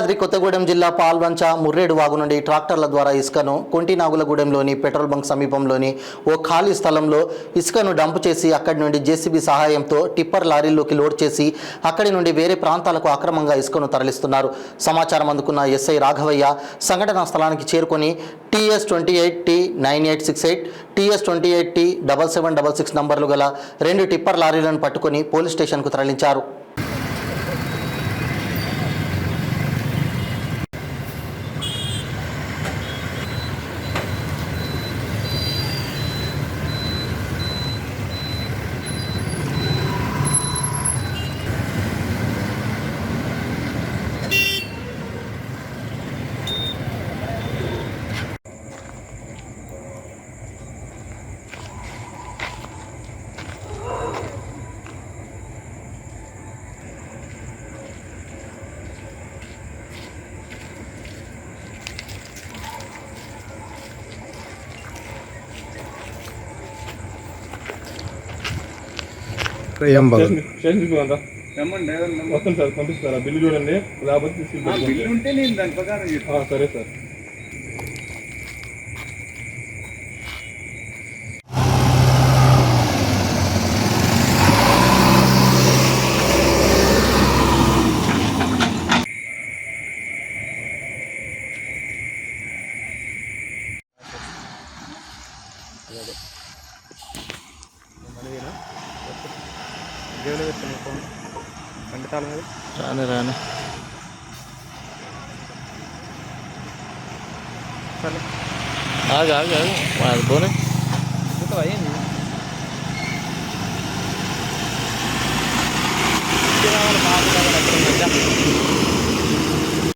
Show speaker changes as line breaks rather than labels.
భద్రాద్రి కొత్తగూడెం జిల్లా పాల్వంచ ముర్రేడు వాగు నుండి ట్రాక్టర్ల ద్వారా ఇసుకను కొంటినాగులగూడెంలోని పెట్రోల్ బంక్ సమీపంలోని ఓ ఖాళీ స్థలంలో ఇసుకను డంప్ చేసి అక్కడి నుండి జేసీబీ సహాయంతో టిప్పర్ లారీల్లోకి లోడ్ చేసి అక్కడి నుండి వేరే ప్రాంతాలకు అక్రమంగా ఇసుకను తరలిస్తున్నారు. సమాచారం అందుకున్న ఎస్ఐ రాఘవయ్య సంఘటనా స్థలానికి చేరుకొని TS28T9868 TS28T7766 నంబర్లు గల 2 టిప్పర్ లారీలను పట్టుకొని పోలీస్ స్టేషన్కు తరలించారు.
వస్తాను సార్, పంపిస్తారా? బిల్లు చూడండి, లేకపోతే
బిల్లు ఉంటే నేను దాని ప్రకారం
సరే సార్.
రాను రాను ఆగు ఆగు ఆగు అది పోనీ అయింది.